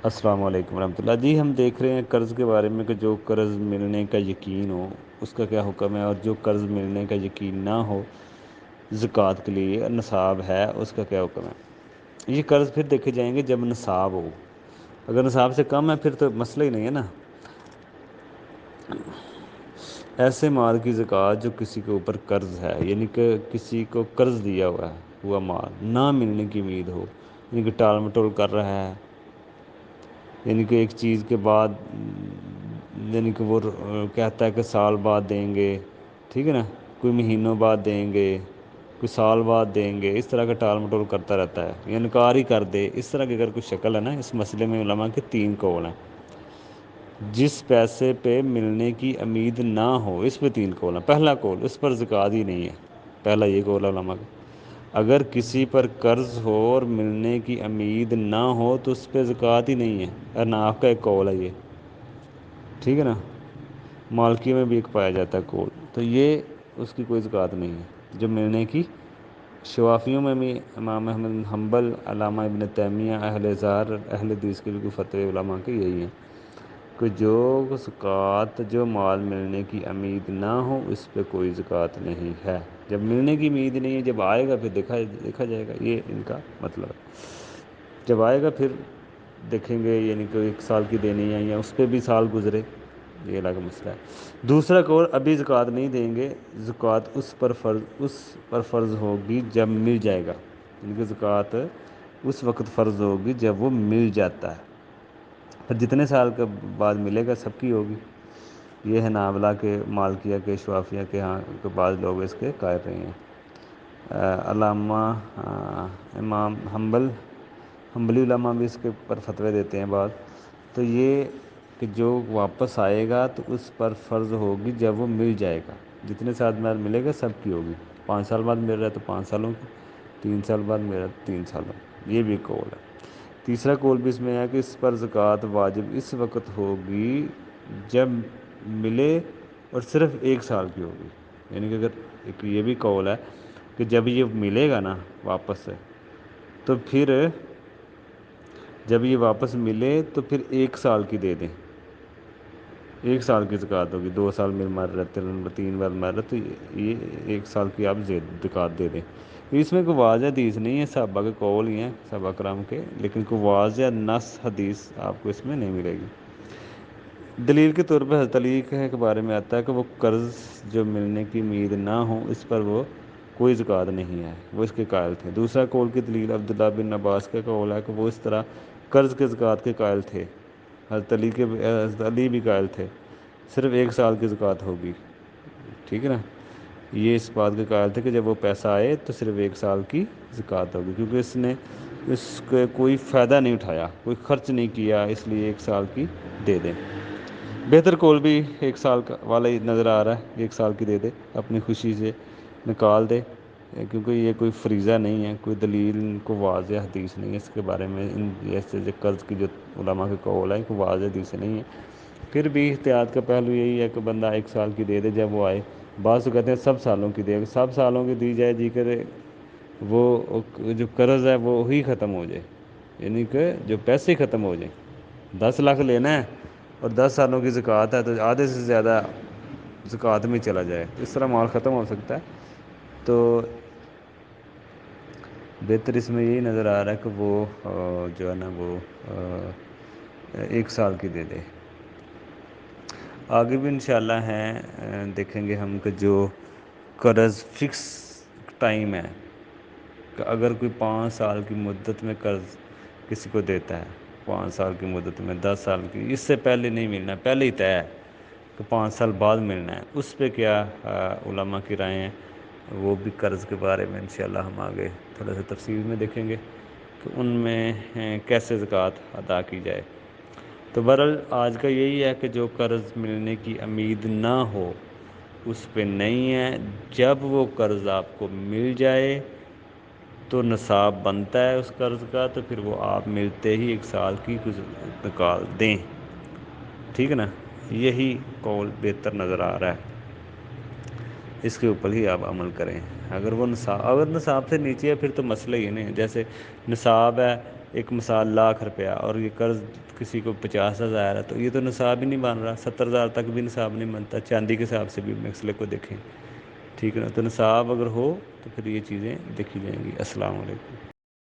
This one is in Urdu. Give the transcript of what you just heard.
السلام علیکم ورحمۃ اللہ جی، ہم دیکھ رہے ہیں قرض کے بارے میں کہ جو قرض ملنے کا یقین ہو اس کا کیا حکم ہے، اور جو قرض ملنے کا یقین نہ ہو زکوٰۃ کے لیے نصاب ہے اس کا کیا حکم ہے۔ یہ قرض پھر دیکھے جائیں گے جب نصاب ہو، اگر نصاب سے کم ہے پھر تو مسئلہ ہی نہیں ہے نا۔ ایسے مال کی زکوٰۃ جو کسی کے اوپر قرض ہے، یعنی کہ کسی کو قرض دیا ہوا مال نہ ملنے کی امید ہو، یعنی کہ ٹال مٹول کر رہا ہے، یعنی کہ ایک چیز کے بعد یعنی کہ وہ کہتا ہے کہ سال بعد دیں گے، ٹھیک ہے نا، کوئی مہینوں بعد دیں گے، کوئی سال بعد دیں گے، اس طرح کا ٹال مٹول کرتا رہتا ہے یا انکار ہی کر دے، اس طرح کی اگر کوئی شکل ہے نا، اس مسئلے میں علماء کے 3 قول ہیں۔ جس پیسے پہ ملنے کی امید نہ ہو، اس پہ 3 قول ہیں۔ پہلا قول، اس پر زکوٰۃ ہی نہیں ہے، پہلا یہ قول ہے علماء کا۔ اگر کسی پر قرض ہو اور ملنے کی امید نہ ہو تو اس پہ زکوٰۃ ہی نہیں ہے، احناف کا ایک قول ہے یہ، ٹھیک ہے نا، مالکی میں بھی ایک پایا جاتا ہے قول، تو یہ اس کی کوئی زکوٰۃ نہیں ہے جو ملنے کی۔ شوافیوں میں بھی امام احمد بن حنبل، علامہ ابن تیمیہ، اہل اظہار، اہل حدیث کے بھی فتوے علماء کے یہی ہیں کہ جو زکوٰۃ جو مال ملنے کی امید نہ ہو اس پہ کوئی زکوٰۃ نہیں ہے۔ جب ملنے کی امید نہیں ہے، جب آئے گا پھر دیکھا جائے گا، یہ ان کا مطلب ہے۔ جب آئے گا پھر دیکھیں گے، یعنی کہ 1 سال کی دینی ہے یا اس پہ بھی سال گزرے، یہ الگ مسئلہ ہے۔ دوسرا قول، ابھی زکوٰۃ نہیں دیں گے، زکوٰۃ اس پر فرض ہوگی جب مل جائے گا، یعنی کہ زکوٰۃ اس وقت فرض ہوگی جب وہ مل جاتا ہے، پھر جتنے سال کے بعد ملے گا سب کی ہوگی۔ یہ حنابلہ کے، مالکیہ کے، شوافیہ کے ہاں کے بعض لوگ اس کے قائل رہے ہیں۔ علامہ امام حنبلی علماء بھی اس کے پر فتوے دیتے ہیں بعض، تو یہ کہ جو واپس آئے گا تو اس پر فرض ہوگی جب وہ مل جائے گا، جتنے سال بعد ملے گا سب کی ہوگی۔ 5 سال بعد مل رہا ہے تو 5 سالوں کی، 3 سال بعد مل رہا ہے تو 3 سالوں کی، یہ بھی قول ہے۔ تیسرا قول بھی اس میں ہے کہ اس پر زکوٰۃ واجب اس وقت ہوگی جب ملے اور صرف 1 سال کی ہوگی، یعنی کہ اگر ایک یہ بھی قول ہے کہ جب یہ ملے گا نا واپس سے، تو پھر جب یہ واپس ملے تو پھر 1 سال کی دے دیں، 1 سال کی زکوٰۃ ہوگی، 2 سال میں مر رہے، 3 بار مر رہے، تو یہ 1 سال کی آپ زکوٰۃ دے دیں۔ اس میں کوئی واضح حدیث نہیں ہے، صحابہ کے قول ہی ہیں، صحابہ کرام کے، لیکن کوئی واضح نص حدیث آپ کو اس میں نہیں ملے گی۔ دلیل کے طور پہ حضرت علی کے بارے میں آتا ہے کہ وہ قرض جو ملنے کی امید نہ ہو اس پر وہ کوئی زکوٰۃ نہیں ہے، وہ اس کے قائل تھے۔ دوسرا قول کی دلیل عبداللہ بن عباس کا قول ہے کہ وہ اس طرح قرض کے زکوٰۃ کے قائل تھے، حضرت علی بھی قائل تھے، صرف 1 سال کی زکوٰۃ ہوگی، ٹھیک ہے نا۔ یہ اس بات کے قائل تھے کہ جب وہ پیسہ آئے تو صرف 1 سال کی زکوٰۃ ہوگی، کیونکہ اس نے اس کے کوئی فائدہ نہیں اٹھایا، کوئی خرچ نہیں کیا، اس لیے 1 سال کی دے دیں۔ بہتر قول بھی 1 سال کا والا ہی نظر آ رہا ہے، 1 سال کی دے دے، اپنی خوشی سے نکال دے، کیونکہ یہ کوئی فریضہ نہیں ہے، کوئی دلیل کو واضح حدیث نہیں ہے اس کے بارے میں۔ ان جیسے قرض کی جو علماء کے قول ہے، کوئی واضح حدیث نہیں ہے۔ پھر بھی احتیاط کا پہلو یہی ہے کہ بندہ 1 سال کی دے دے جب وہ آئے۔ بعض تو کہتے ہیں سب سالوں کی دے، سب سالوں کی دی جائے جی کرے، وہ جو قرض ہے وہ ہی ختم ہو جائے، یعنی کہ جو پیسے ختم ہو جائیں۔ 10 لاکھ لینا ہے اور 10 سالوں کی زکوٰۃ ہے تو آدھے سے زیادہ زکوٰۃ میں چلا جائے، تو اس طرح مال ختم ہو سکتا ہے۔ تو بہتر اس میں یہی نظر آ رہا ہے کہ وہ جو ہے نا وہ 1 سال کی دے دے۔ آگے بھی انشاءاللہ ہیں، دیکھیں گے ہم کہ جو قرض فکس ٹائم ہے، کہ اگر کوئی 5 سال کی مدت میں قرض کسی کو دیتا ہے، 5 سال کی مدت میں، 10 سال کی، اس سے پہلے نہیں ملنا، پہلے ہی طے ہے کہ 5 سال بعد ملنا ہے، اس پہ کیا علماء کی رائے ہیں، وہ بھی قرض کے بارے میں انشاءاللہ ہم آگے تھوڑا سا تفصیل میں دیکھیں گے کہ ان میں کیسے زکوٰۃ ادا کی جائے۔ تو بہرحال آج کا یہی ہے کہ جو قرض ملنے کی امید نہ ہو اس پہ نہیں ہے، جب وہ قرض آپ کو مل جائے تو نصاب بنتا ہے اس قرض کا، تو پھر وہ آپ ملتے ہی 1 سال کی نکال دیں، ٹھیک ہے نا۔ یہی قول بہتر نظر آ رہا ہے، اس کے اوپر ہی آپ عمل کریں۔ اگر وہ نصاب سے نیچے ہے پھر تو مسئلہ ہی نہیں ہے، جیسے نصاب ہے ایک مثال 1,00,000 روپیہ اور یہ قرض کسی کو 50,000 ہے، تو یہ تو نصاب ہی نہیں بن رہا، 70,000 تک بھی نصاب نہیں بنتا، چاندی کے حساب سے بھی مسئلے کو دیکھیں، ٹھیک ہے نا؟ تو نصاب اگر ہو تو پھر یہ چیزیں دیکھی جائیں گی۔ السلام علیکم۔